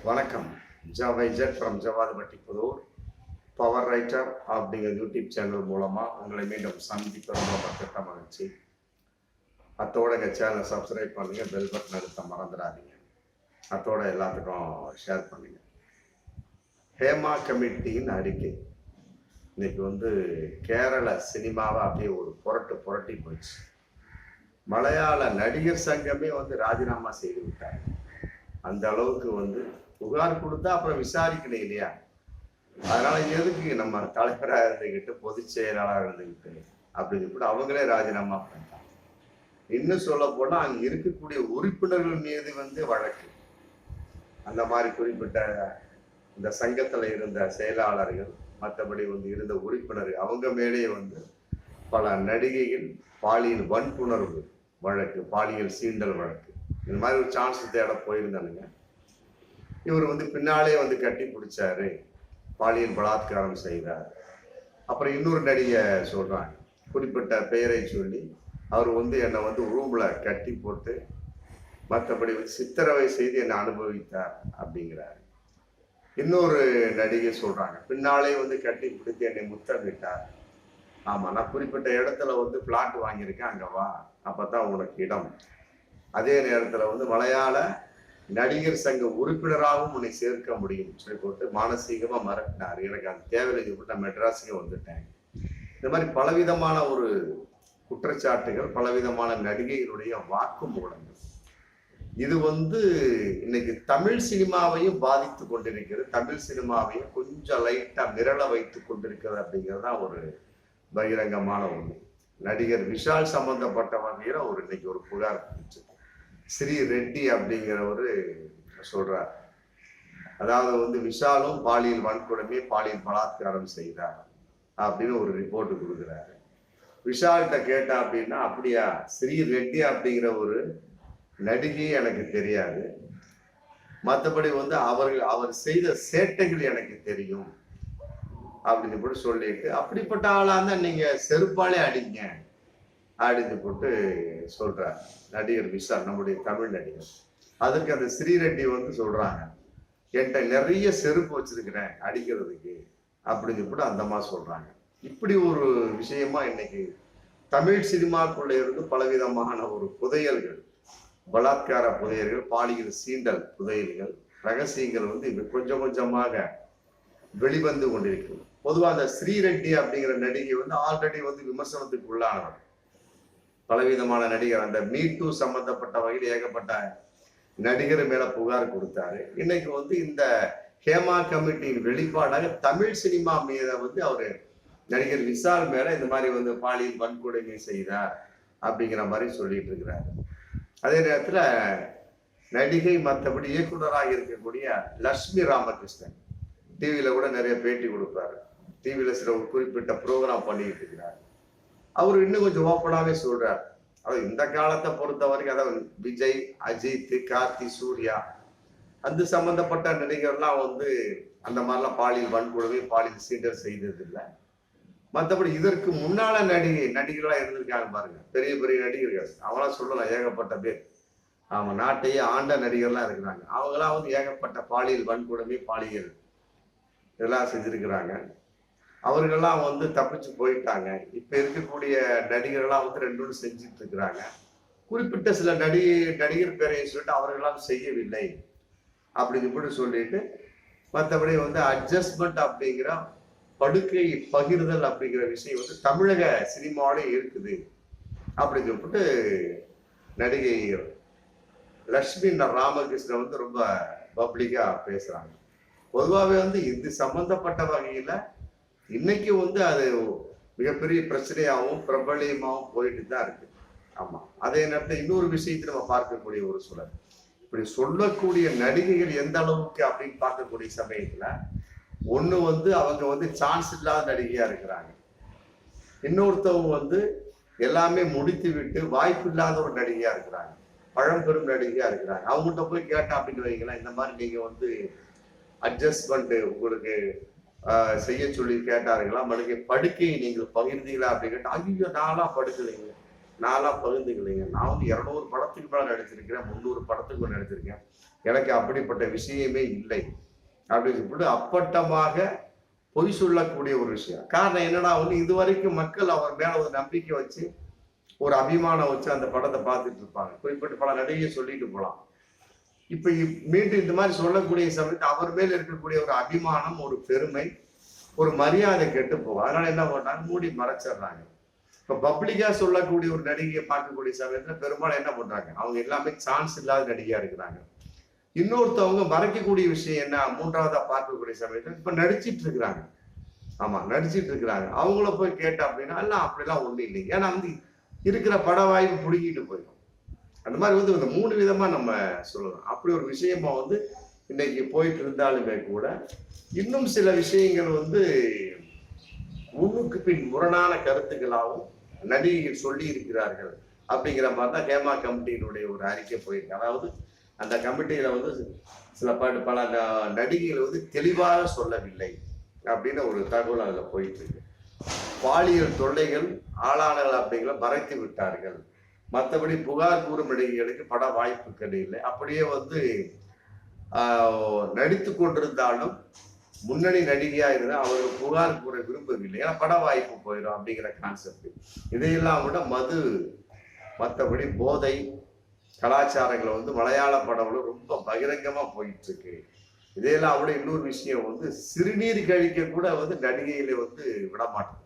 வணக்கம். ஜவைஜட் from Javadupatti Pudur. Power writer அப்படிங்கிற YouTube channel மூலமாக உங்களை மீண்டும் சந்திப்பது ரொம்ப பக்கத்த மகிழ்ச்சி. அத்தோட எங்கள் சேனலை சப்ஸ்கிரைப் பண்ணுங்கள், பெல் பட்டன் அழுத்த மறந்துடாதீங்க. அத்தோட எல்லாத்துக்கும் ஷேர் பண்ணுங்க. ஹேமா கமிட்டியின் அறிக்கை இன்னைக்கு கேரள சினிமாவை அப்படியே ஒரு புரட்டி போச்சு. மலையாள நடிகர் சங்கமே ராஜினாமா செய்து விட்டாங்க. அந்த அளவுக்கு புகார் கொடுத்தா அப்புறம் விசாரிக்கணும் இல்லையா? அதனால எதுக்கு நம்ம தலைவராக இருந்துக்கிட்டு பொதுச் செயலாளராக இருந்துக்கிட்டு அப்படின்னு சொல்லிட்டு அவங்களே ராஜினாமா பண்ணிட்டாங்க. இன்னும் சொல்ல போனா அங்க இருக்கக்கூடிய உறுப்பினர்கள் மீது வழக்கு, அந்த மாதிரி குறிப்பிட்ட இந்த சங்கத்துல இருந்த செயலாளர்கள் மற்றபடி இருந்த உறுப்பினர்கள் அவங்க மேலேயே பல நடிகைகள் பாலியல் வன்புணர்வு வழக்கு, பாலியல் சீண்டல் வழக்கு, இந்த மாதிரி ஒரு சான்ஸ் தேட போயிருந்தானுங்க. இவர் பின்னாலே கட்டி பிடிச்சாரு, பாலியல் பலாத்காரம் செய்தார். அப்புறம் இன்னொரு நடிகை சொல்றாங்க, குறிப்பிட்ட பெயரை சொல்லி அவர் என்னை ரூம்ல கட்டி போட்டு மற்றபடி சித்திரவை செய்து என்னை அனுபவித்தார் அப்படிங்கிறாரு. இன்னொரு நடிகை சொல்றாங்க, பின்னாலே கட்டி பிடித்து என்னை முத்தமிட்டார். ஆமா, நான் குறிப்பிட்ட இடத்துல பிளாட் வாங்கியிருக்கேன், அங்க வா, அப்பதான் உனக்கு இடம். அதே நேரத்துல மலையாள நடிகர் சங்க உறுப்பினராகவும் உன்னை சேர்க்க முடியும் சொல்லி போட்டு மானசீகமா மறக்கினார். எனக்கு அது தேவையில்லை போட்டு நான் மெட்ராஸுக்கு வந்துட்டேன். இந்த மாதிரி பலவிதமான ஒரு குற்றச்சாட்டுகள், பலவிதமான நடிகைகளுடைய வாக்குமூலங்கள். இது இன்னைக்கு தமிழ் சினிமாவையும் பாதித்து கொண்டிருக்கிறது. தமிழ் சினிமாவையும் கொஞ்சம் லைட்டா மிரள வைத்து கொண்டிருக்கிறது அப்படிங்கிறது தான் ஒரு பகிரங்கமான ஒண்ணு. நடிகர் விஷால் சம்பந்தப்பட்ட வகையில இன்னைக்கு ஒரு புகார் ஸ்ரீ ரெட்டி அப்படிங்கிறவரு சொல்றார். அதாவது விஷாலும் பாலியல் வன்கொடுமை, பாலியல் பலாத்காரம் செய்தார் அப்படின்னு ஒரு ரிப்போர்ட் கொடுக்குறாரு. விஷால்கிட்ட கேட்டா அப்படின்னா, அப்படியா, ஸ்ரீ ரெட்டி அப்படிங்கிற ஒரு நடிகை எனக்கு தெரியாது, மற்றபடி அவர் செய்த சேட்டைகள் எனக்கு தெரியும் அப்படின்னு போட்டு சொல்லிட்டு, அப்படிப்பட்ட ஆளா இருந்தா நீங்க செருப்பாலே அடிங்க அப்படின்னு போட்டு சொல்றார் நடிகர் விஷால், நம்முடைய தமிழ் நடிகர். அதுக்கு அந்த ஸ்ரீரெட்டி சொல்றாங்க, என்கிட்ட நிறைய செருப்பு வச்சிருக்கிறேன் அடிக்கிறதுக்கு அப்படின்னு போட்டு அந்தமா சொல்றாங்க. இப்படி ஒரு விஷயமா இன்னைக்கு தமிழ் சினிமாக்குள்ள இருந்து பலவிதமான ஒரு புதையல்கள், பலாத்கார புதையல்கள், பாலியல் சீண்டல் புதையல்கள், ரகசியங்கள் கொஞ்சம் கொஞ்சமாக வெளிவந்து கொண்டிருக்கும். பொதுவா அந்த ஸ்ரீரெட்டி அப்படிங்கிற நடிகை ஆல்ரெடி விமர்சனத்துக்கு உள்ளானவர். பலவிதமான நடிகர் அந்த மீ2 சம்பந்தப்பட்ட வகையில் ஏகப்பட்ட நடிகர் மேல புகார் கொடுத்தாரு. இன்னைக்கு இந்த ஹேமா கமிட்டியின் வெளிப்பாடாக தமிழ் சினிமா மீத அவரு நடிகர் விஷால் மேல இந்த மாதிரி பாலியல் வன்கொடுமை செய்தார் அப்படிங்கிற மாதிரி சொல்லிட்டு இருக்கிறாரு. அதே நேரத்துல நடிகை மற்றபடி இயக்குனராக இருக்கக்கூடிய லட்சுமி ராமகிருஷ்ணன் டிவியில கூட நிறைய பேட்டி கொடுப்பாரு. டிவியில சில ஒரு குறிப்பிட்ட ப்ரோக்ராம் பண்ணிட்டு இருக்கிறார். அவரு இன்னும் கொஞ்சம் ஓப்பனாவே சொல்றார். அதாவது இந்த காலத்தை பொறுத்த வரைக்கும், அதாவது விஜய், அஜித், கார்த்தி, சூர்யா அந்த சம்பந்தப்பட்ட நடிகர்லாம் அந்த மாதிரிலாம் பாலியல் வன்கொடுமை, பாலியல் சீண்டல் செய்தது இல்லை. மற்றபடி இதற்கு முன்னால நடிகர்களா இருந்திருக்காங்க பாருங்க, பெரிய பெரிய நடிகர்கள், அவங்களாம் சொல்லலாம் ஏகப்பட்ட பேர். ஆமா, நாட்டையே ஆண்ட நடிகர்லாம் இருக்கிறாங்க. அவங்களாம் ஏகப்பட்ட பாலியல் வன்கொடுமை, பாலியல் இதெல்லாம் செஞ்சிருக்கிறாங்க. அவர்கள்லாம் தப்பிச்சு போயிட்டாங்க. இப்ப இருக்கக்கூடிய நடிகர்கள்லாம் ரெண்டு ஒன்று செஞ்சுட்டு இருக்கிறாங்க. குறிப்பிட்ட சில நடிகர் பேரையை சொல்லிட்டு அவர்களெல்லாம் செய்யவில்லை அப்படின்னு சொல்லிட்டு, மற்றபடி அட்ஜஸ்ட்மெண்ட் அப்படிங்கிற படுக்கை பகிர்தல் அப்படிங்கிற விஷயம் தமிழக சினிமாவிலே இருக்குது அப்படின்னு சொல்லிட்டு நடிகை லட்சுமி ராமகிருஷ்ணன் ரொம்ப பப்ளிக்கா பேசுறாங்க. பொதுவாகவே இது சம்பந்தப்பட்ட வகையில இன்னைக்கு அது மிகப்பெரிய பிரச்சனையாகவும் பிரபலியமாகவும் போயிட்டு தான் இருக்கு. ஆமா, அதே நேரத்தில் இன்னொரு விஷயத்தை நம்ம பார்க்கக்கூடிய ஒரு சூழல், இப்படி சொல்லக்கூடிய நடிகைகள் எந்த அளவுக்கு அப்படின்னு பார்க்கக்கூடிய சமயத்துல ஒண்ணு அவங்க சான்ஸ் இல்லாத நடிகையா இருக்கிறாங்க. இன்னொருத்தவங்க எல்லாமே முடித்து விட்டு வாய்ப்பு இல்லாத ஒரு நடிகையா இருக்கிறாங்க, பழம்பெரும் நடிகையா இருக்கிறாங்க. அவங்ககிட்ட போய் கேட்டா அப்படின்னு வைங்களேன், இந்த மாதிரி நீங்க அட்ஜஸ்ட்மெண்ட் உங்களுக்கு செய்ய சொல்லி கேட்டாருங்களா, மறுபடியும் படுக்கையை நீங்கள் பகிர்ந்தீங்களா அப்படின்னு கேட்டா, ஐயோ நான்லாம் படுக்கலைங்க, நான்லாம் பகிர்ந்துக்கலைங்க, நான் 200 படத்துக்கு மேல நடிச்சிருக்கிறேன், 300 படத்துக்கு மேல நடிச்சிருக்கேன், எனக்கு அப்படிப்பட்ட விஷயமே இல்லை அப்படின்னு சொல்லிட்டு அப்பட்டமாக பொய் சொல்லக்கூடிய ஒரு விஷயம். காரணம் என்னன்னா வந்து இதுவரைக்கும் மக்கள் அவர் மேல ஒரு நம்பிக்கை வச்சு ஒரு அபிமானம் வச்சு அந்த படத்தை பார்த்துட்டு இருப்பாங்க. குறிப்பிட்ட பல நடிகை சொல்லிட்டு போலாம். இப்ப மீண்டும் இந்த மாதிரி சொல்லக்கூடிய சமயத்து அவர் மேல் இருக்கக்கூடிய ஒரு அபிமானம், ஒரு பெருமை, ஒரு மரியாதை கெட்டு போகும். அதனால என்ன பண்றாங்க, மூடி மறைச்சிடுறாங்க. இப்ப பப்ளிக்கா சொல்லக்கூடிய ஒரு நடிகையை பார்க்கக்கூடிய சமயத்துல பெரும்பாலும் என்ன பண்றாங்க, அவங்க எல்லாமே சான்ஸ் இல்லாத நடிகையா இருக்கிறாங்க. இன்னொருத்தவங்க மறைக்கக்கூடிய விஷயம் என்ன, மூன்றாவதா பார்க்கக்கூடிய சமயத்துல இப்ப நடிச்சிட்டு இருக்கிறாங்க. ஆமா, நடிச்சிட்டு இருக்கிறாங்க. அவங்கள போய் கேட்ட அப்படின்னா எல்லாம் அப்படிலாம் ஒண்ணு இல்லைங்க. ஏன்னா வந்து இருக்கிற பட வாய்ப்பு பிடிக்கிட்டு போயிடும். அந்த மாதிரி வந்து இந்த 3 விதமா நம்ம சொல்லலாம். அப்படி ஒரு விஷயமா வந்து இன்னைக்கு போயிட்டு இருந்தாலுமே கூட இன்னும் சில விஷயங்கள் வந்து முன்னுக்கு பின் முரணான கருத்துக்களாகவும் நடிகைகள் சொல்லி இருக்கிறார்கள் அப்படிங்கிற மாதிரி தான் ஹேமா கமிட்டியினுடைய ஒரு அறிக்கை போயிருக்கு. அதாவது அந்த கமிட்டியில வந்து சில பல நடிகைகள் வந்து தெளிவாக சொல்லவில்லை அப்படின்னு ஒரு தகவல் அதுல போயிட்டு இருக்கு. பாலியல் தொல்லைகள் ஆளானர்கள் அப்படிங்கிற மறைத்து விட்டார்கள். மற்றபடி புகார் கூறும் நடிகைகளுக்கு பட வாய்ப்பு கிடையாது. அப்படியே வந்து நடித்து கொண்டிருந்தாலும் முன்னணி நடிகையா இருந்தா அவர்கள் புகார் கூற விரும்பவில்லை, ஏன்னா பட வாய்ப்பு போயிடும் அப்படிங்கிற கான்செப்ட். இதையெல்லாம் விட மது, மற்றபடி போதை கலாச்சாரங்களை வந்து மலையாள படம்ல ரொம்ப பகிரங்கமா போயிட்டு இருக்கு. இதையெல்லாம் விட இன்னொரு விஷயம் வந்து சிறுநீர் கழிக்க கூட வந்து நடிகைகளை வந்து விட மாட்டாங்க.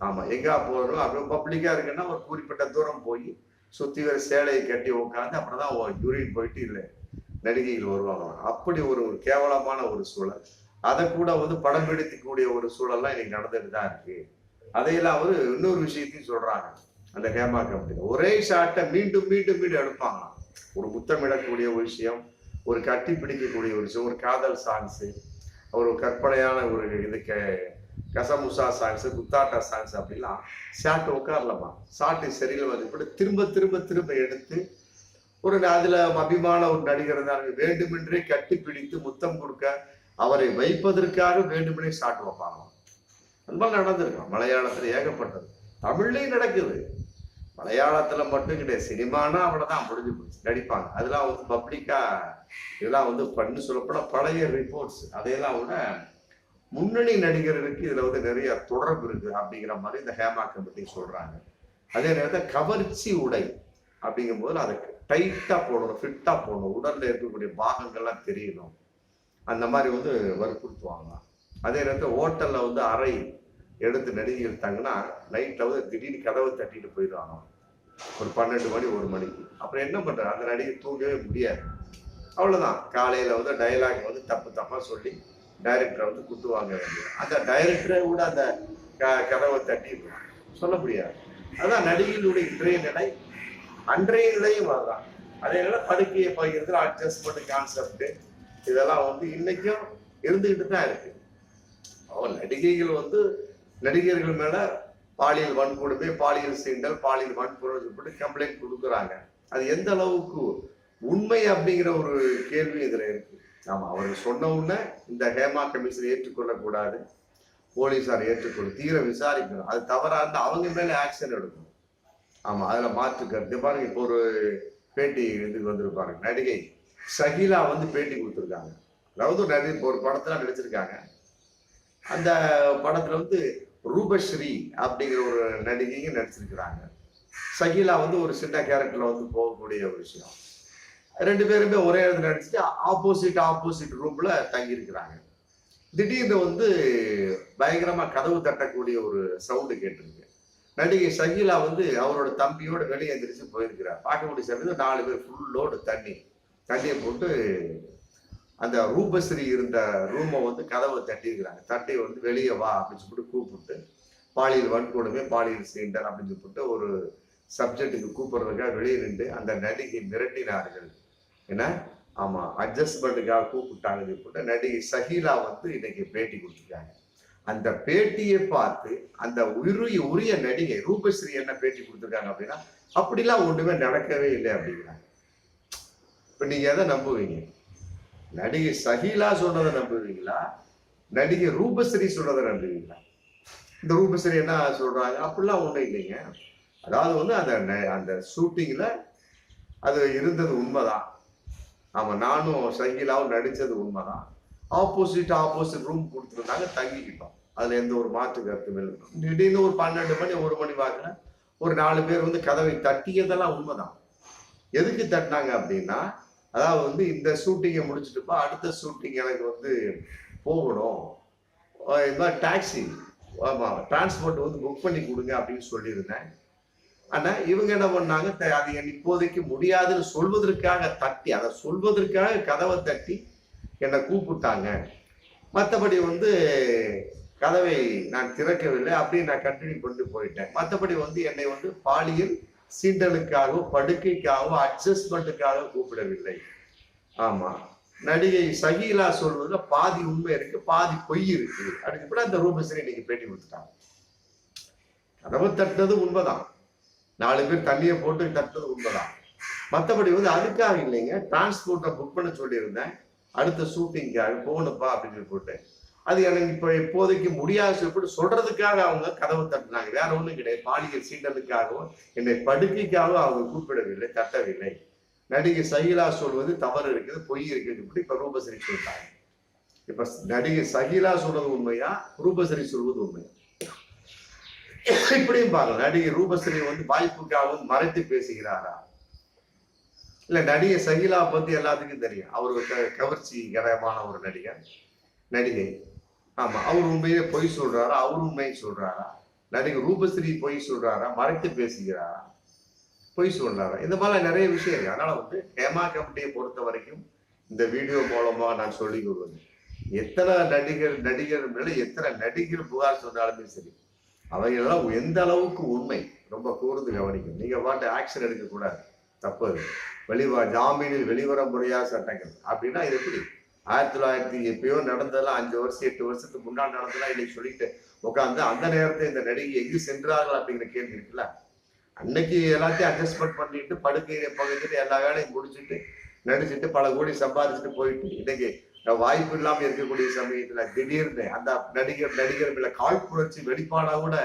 ஆமா, எங்க போறோம் அப்புறம் பப்ளிக்கா இருக்குன்னா ஒரு குறிப்பிட்ட தூரம் போய் சுத்தி வர சேலையை கட்டி உட்காந்து அப்புறம் தான் யூரின் போயிட்டு இல்லை நடிகைகள் வருவாங்க. அப்படி ஒரு கேவலமான ஒரு சூழல். அதை கூட வந்து படம் பிடிக்கக்கூடிய ஒரு சூழல்லாம் இன்னைக்கு நடந்துட்டு தான் இருக்கு. அதையெல்லாம் வந்து இன்னொரு விஷயத்தையும் சொல்றாங்க. அந்த ஹேமா கமிட்டி ஒரே ஷாட்டை மீண்டும் மீண்டும் மீண்டும் எடுப்பாங்களாம். ஒரு முத்தமிடக்கூடிய ஒரு விஷயம், ஒரு கட்டி பிடிக்கக்கூடிய ஒரு விஷயம், ஒரு காதல் சாங்ஸு, ஒரு கற்பனையான ஒரு இதுக்கு கசமுசா சாங்ஸ், குத்தாட்டா சாங்ஸ் அப்படிலாம் ஷாட்டு உட்காரலாமா, ஷாட்டு சரியில் வந்து திரும்ப திரும்ப திரும்ப எடுத்து ஒரு அதுல அபிமான ஒரு நடிகர் தான் வேண்டுமென்றே கட்டி பிடித்து முத்தம் கொடுக்க அவரை வைப்பதற்காக வேண்டுமென்றே ஷாட் வைப்பாங்க. அந்த மாதிரி நடந்திருக்கான் மலையாளத்துல ஏகப்பட்டது. தமிழ்லையும் நடக்குது, மலையாளத்துல மட்டும் கிடையாது. சினிமானா அவ்வளவுதான் முடிஞ்சு போச்சு, நடிப்பாங்க. அதெல்லாம் வந்து பப்ளிக்கா இதெல்லாம் வந்து பண்ணு சொல்லப்பட பழைய ரிப்போர்ட்ஸ். அதையெல்லாம் விட முன்னணி நடிகர்களுக்கு இதுல வந்து நிறைய தொடர்பு இருக்கு அப்படிங்கிற மாதிரி இந்த ஹேமா கமிட்டி சொல்றாங்க. அதே நேரத்தில் கவர்ச்சி உடை அப்படிங்கும் போது அதுக்கு டைட்டா போடணும், ஃபிட்டா போடணும், உடல்ல இருக்கக்கூடிய பாகங்கள்லாம் தெரியணும், அந்த மாதிரி வந்து வற்புறுத்துவாங்க. அதே நேரத்தில் ஹோட்டல்ல வந்து அறை எடுத்து நடிகை எடுத்தாங்கன்னா நைட்ல வந்து திடீர்னு கதவை தட்டிட்டு போயிடுவாங்க ஒரு 12 மணி 1 மணிக்கு. அப்புறம் என்ன பண்றாரு, அந்த நடிகை தூங்கவே முடியாது. அவ்வளவுதான், காலையில வந்து டைலாக் வந்து தப்பா சொல்லி டைரக்டரை வந்து குட்டுவாங்க. அந்த டைரக்டரை கூட அந்த கதவை தட்டிடுவாங்க, சொல்ல முடியாது. அதான் நடிகைகளுடைய இன்றைய நிலை, அன்றைய நிலையும் அதுதான். அதே நேர படுக்கையை பகிர்ந்து அட்ஜஸ்ட்மெண்ட் கான்செப்ட் இதெல்லாம் வந்து இன்னைக்கும் இருந்துகிட்டு தான் இருக்கு. நடிகைகள் வந்து நடிகர்கள் மேல பாலியல் வன்கொடுமை, பாலியல் சீண்டல், பாலியல் வன்கொடுமை சொல்லிட்டு கம்ப்ளைண்ட் கொடுக்குறாங்க. அது எந்த அளவுக்கு உண்மை அப்படிங்கிற ஒரு கேள்வி இதுல இருக்கு. ஆமா, அவர்கள் சொன்ன உடனே இந்த ஹேமா கமிஷன் ஏற்றுக்கொள்ளக்கூடாது, போலீஸார் ஏற்றுக்கொள்ள தீர விசாரிக்கணும். அது தவறா இருந்தா அவங்க மேல ஆக்ஷன் எடுக்கணும். ஆமா, அதுல மாற்று கருத்து. பாருங்க, இப்போ ஒரு பேட்டி இதுக்கு வந்திருப்பாரு, நடிகை ஷகிலா வந்து பேட்டி கொடுத்துருக்காங்க. அதாவது இப்போ ஒரு படத்துல நடிச்சிருக்காங்க. அந்த படத்துல வந்து ரூபஸ்ரீ அப்படிங்கிற ஒரு நடிகையும் நடிச்சிருக்கிறாங்க. ஷகிலா வந்து ஒரு சின்ன கேரக்டர்ல வந்து போகக்கூடிய ஒரு விஷயம். 2 பேருமே ஒரே இடத்துல நடிச்சுட்டு ஆப்போசிட் ரூம்ல தங்கி இருக்கிறாங்க. திடீர்னு வந்து பயங்கரமா கதவு தட்டக்கூடிய ஒரு சவுண்டு கேட்டிருக்கு. நடிகை ஷகிலா வந்து அவரோட தம்பியோட வெளியே எந்திரிச்சு போயிருக்கிறார். பார்க்கக்கூடிய சமயத்தில் 4 பேர் ஃபுல் லோடு தண்ணியை போட்டு அந்த ரூபஸ்ரீ இருந்த ரூமை வந்து கதவை தட்டியிருக்கிறாங்க. தட்டி வந்து வெளியே வா அப்படின்னு சொல்லிட்டு கூப்பிட்டு பாலியல் வன்கொடுமை, பாலியல் சீண்டர் அப்படின்னு சொல்லிட்டு ஒரு சப்ஜெக்டுக்கு கூப்பிடுறதுக்காக வெளியே நின்று அந்த நடிகை மிரட்டினார்கள். ஏன்னா ஆமா, அட்ஜஸ்ட்மெண்ட்டுக்காக கூப்பிட்டாங்க சொல்லிட்டு நடிகை ஷகிலா வந்து இன்னைக்கு பேட்டி கொடுத்துருக்காங்க. அந்த பேட்டியை பார்த்து அந்த உரிய நடிகை ரூபஸ்ரீ என்ன பேட்டி கொடுத்துருக்காங்க அப்படின்னா, அப்படிலாம் ஒண்ணுமே நடக்கவே இல்லை அப்படிங்கிறாங்க. இப்ப நீங்க எதை நம்புவீங்க? நடிகை ஷகிலா சொன்னதை நம்புவீங்களா, நடிகை ரூபஸ்ரீ சொன்னதை நம்புவீங்களா? இந்த ரூபஸ்ரீ என்ன சொல்றாங்க, அப்படிலாம் ஒண்ணும் இல்லைங்க, அதாவது வந்து அந்த ஷூட்டிங்ல அது இருந்தது உண்மைதான், ஆமா, நானும் ஷகிலாவும் நடிச்சது உண்மைதான். ஆப்போசிட் ரூம் கொடுத்துருந்தாங்க, தங்கிக்கிட்டோம். அதுல எந்த ஒரு மாற்று கருத்தும் இல்லை. திடீர்னு ஒரு 12 மணி 1 மணி வாக்குல ஒரு 4 பேர் வந்து கதவை தட்டியதெல்லாம் உண்மைதான். எதுக்கு தட்டினாங்க அப்படின்னா, அதாவது வந்து இந்த ஷூட்டிங்கை முடிச்சுட்டுப்பா அடுத்த ஷூட்டிங் எனக்கு வந்து போகணும், இது மாதிரி டாக்ஸி, ஆமா டிரான்ஸ்போர்ட் வந்து புக் பண்ணி கொடுங்க அப்படின்னு சொல்லியிருந்தேன். ஆனா இவங்க என்ன பண்ணாங்க, அது இப்போதைக்கு முடியாதுன்னு சொல்வதற்காக தட்டி, அதை சொல்வதற்காக கதவை தட்டி என்னை கூப்பிட்டாங்க. மற்றபடி வந்து கதவை நான் திறக்கவில்லை, அப்படின்னு நான் கண்டினியூ கொண்டு போயிட்டேன். மற்றபடி வந்து என்னை வந்து பாலியல் சீண்டலுக்காகவோ படுக்கைக்காகவோ அட்ஜஸ்ட்மெண்ட்டுக்காக கூப்பிடவில்லை. ஆமா, நடிகை ஷகீலா சொல்வதுல பாதி உண்மை இருக்கு, பாதி பொய் இருக்கு அப்படின்னு கூட அந்த ரூபஸ்ரீ இன்னைக்கு பேட்டி கொடுத்துட்டாங்க. கதவை தட்டுறது உண்மைதான், 4 பேர் தண்ணியை போட்டு தட்டுறது உண்மைதான். மற்றபடி வந்து அதுக்காக இல்லைங்க, டிரான்ஸ்போர்ட்டை புக் பண்ண சொல்லியிருந்தேன், அடுத்த ஷூட்டிங்காக போகணுப்பா அப்படின்னு போட்டு, அது எனக்கு இப்போ இப்போதைக்கு முடியாது சொல்லி சொல்றதுக்காக அவங்க கதவை தட்டினாங்க, வேற ஒண்ணும் கிடையாது. பாலியல் சீண்டலுக்காகவோ என்னை படுக்கைக்காகவும் அவங்க கூப்பிடவில்லை, தட்டவில்லை. நடிகை ஷகீலா சொல்வது தவறு இருக்குது, பொய் இருக்குது இப்ப ரூபஸ்ரீ சொல்றாங்க. இப்ப நடிகை ஷகீலா சொல்றது உண்மையா, ரூபஸ்ரீ சொல்வது உண்மையா? இப்படியும் பாருங்க, நடிகை ரூபஸ்ரீ வந்து வாய்ப்புக்காகவும் மறைத்து பேசுகிறாரா? இல்ல நடிகை ஷகீலா பத்தி எல்லாத்துக்கும் தெரியும், அவர் கவர்ச்சிகரமான ஒரு நடிகை. ஆமா, அவர் உண்மையே பொய் சொல்றாரா, அவர் உண்மையை சொல்றாரா? நடிகை ரூபஸ்ரீ பொய் சொல்றாரா, மறைத்து பேசுகிறாரா, பொய் சொல்றாரா? இந்த மாதிரி நிறைய விஷயம் இருக்கு. அதனால வந்து ஹேமா கமிட்டியை பொறுத்த வரைக்கும் இந்த வீடியோ மூலமா நான் சொல்லிக் கொள்வது, எத்தனை நடிகர் மேல எத்தனை நடிகர் புகார் சொன்னாலுமே சரி, அவையெல்லாம் எந்த அளவுக்கு உண்மை ரொம்ப கூர்ந்து கவனிக்கும். நீங்க பாட்டு ஆக்ஷன் எடுக்க கூடாது, தப்பு. ஜாமீனில் வெளிவர முறையா சட்டங்கள் அப்படின்னா இது எப்படி? 1900 எப்பயோ நடந்ததெல்லாம் 5 வருஷம் 8 வருஷத்துக்கு முன்னாடி நடந்ததெல்லாம் இன்னைக்கு சொல்லிட்டு உட்காந்து அந்த நேரத்தை இந்த நடிகை எங்கு சென்றார்கள் அப்படிங்கிற கேள்வி இருக்குல்ல. அன்னைக்கு எல்லாத்தையும் அட்ஜஸ்ட்மெண்ட் பண்ணிட்டு படுக்கையை பகுதிட்டு எல்லா வேலையும் முடிச்சுட்டு நடிச்சுட்டு பல கோடி சம்பாதிச்சுட்டு போயிட்டு இன்னைக்கு வாய்ப்பு இல்லாம இருக்கக்கூடிய சமயத்துல திடீர்னு அந்த நடிகர் மேல காழ்ப்புணர்ச்சி வெளிப்பாடா கூட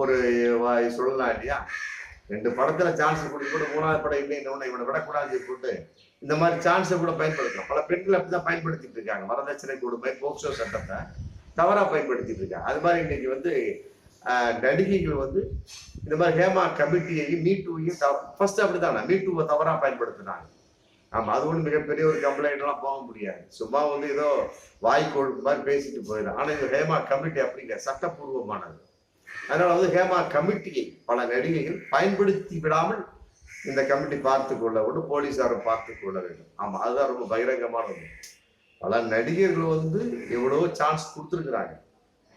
ஒரு சொல்லலாம் இல்லையா? 2 படத்துல சான்ஸ் கொடுத்து கூட 3வது படம் இல்லை, இன்னொன்னு இவனை விடக்கூடாது போட்டு இந்த மாதிரி சான்ஸை கூட பயன்படுத்தலாம். பல பெண்கள் அப்படிதான் பயன்படுத்திட்டு இருக்காங்க, வரதட்சணை கொடுமை போக்சோ சட்டத்தை தவறா பயன்படுத்திட்டு இருக்காங்க. அது மாதிரி இன்னைக்கு வந்து நடிகைகள் வந்து இந்த மாதிரி ஹேமா கமிட்டியையும் மீட்டூவையும் ஃபர்ஸ்ட் அப்படித்தானே மீட்டூவை தவறா பயன்படுத்தினாங்க. ஆமா, அது ஒண்ணு மிகப்பெரிய ஒரு கம்ப்ளைண்ட் எல்லாம் போக முடியாது, சும்மா வந்து ஏதோ வாய்க்கோள் மாதிரி பேசிட்டு போயிடும். ஆனா இந்த ஹேமா கமிட்டி அப்படிங்கிற சட்டப்பூர்வமானது. அதனால வந்து ஹேமா கமிட்டியை பல நடிகைகள் பயன்படுத்தி விடாமல் இந்த கமிட்டி பார்த்து கொள்ள வேண்டும், போலீசாரும் பார்த்து கொள்ள வேண்டும். ஆமா, அதுதான் ரொம்ப பகிரங்கமானது. பல நடிகர்கள் வந்து எவ்வளவோ சான்ஸ் கொடுத்துருக்குறாங்க,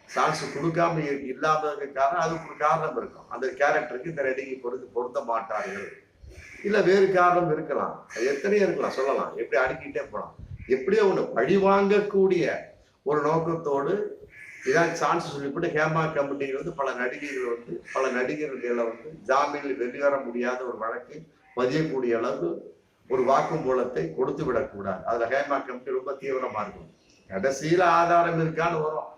சான்ஸ் கொடுக்காம இல்லாததுக்கு காரணம் அதுக்கு ஒரு காரணம் இருக்கும். அந்த கேரக்டருக்கு இந்த நடிகை பொருத்த மாட்டார்கள், இல்ல வேறு காரணம் இருக்கலாம், எத்தனையோ இருக்கலாம், சொல்லலாம், எப்படி அடுக்கிட்டே போலாம். எப்படியோ ஒண்ணு பழி வாங்கக்கூடிய ஒரு நோக்கத்தோடு இதான் சான்ஸ் சொல்லிவிட்டு ஹேமா கமிட்டிகள் வந்து பல நடிகர்களை வந்து ஜாமீனில் வெளிவர முடியாத ஒரு வழக்கு பதியக்கூடிய அளவு ஒரு வாக்குமூலத்தை கொடுத்து விடக்கூடாது. அதுல ஹேமா கமிட்டி ரொம்ப தீவிரமா இருக்கும். கடைசியில ஆதாரம் இருக்கான்னு வரும்,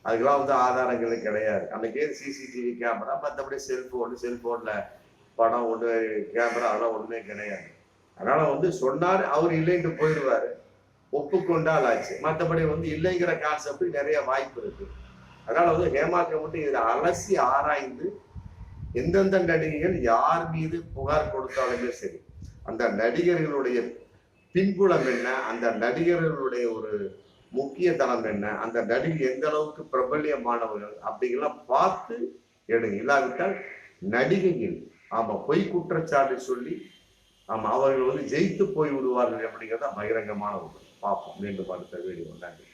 அதுக்கெல்லாம் வந்து ஆதாரங்கள் கிடையாது. அன்னைக்கு சிசிடிவி கேமரா, மற்றபடி செல்போன்ல படம் ஒன்று கேமரா அதெல்லாம் ஒண்ணுமே கிடையாது. அதனால வந்து சொன்னாரு, அவர் இல்லைன்னு போயிடுவாரு, ஒப்புக்கொண்டால் ஆச்சு. மற்றபடி வந்து இல்லைங்கிற கான்செப்ட் நிறைய வாய்ப்பு இருக்கு. அதனால வந்து ஹேமா கமிட்டி இதை அலசி ஆராய்ந்து எந்தெந்த நடிகைகள் யார் மீது புகார் கொடுத்தாலுமே சரி, அந்த நடிகர்களுடைய பின்புலம் என்ன, அந்த நடிகர்களுடைய ஒரு முக்கியத்தனம் என்ன, அந்த நடிகை எந்த அளவுக்கு பிரபல்யமானவர்கள் அப்படிங்கெல்லாம் பார்த்து எடுங்க. இல்லாவிட்டால் நடிகைகள் ஆமா பொய் குற்றச்சாட்டு சொல்லி ஆமா அவர்கள் வந்து ஜெயித்து போய் விடுவார்கள் அப்படிங்கிறத பகிரங்கமான ஒன்று. பார்ப்போம் மீண்டும் அடுத்த வீடியோ. நன்றி.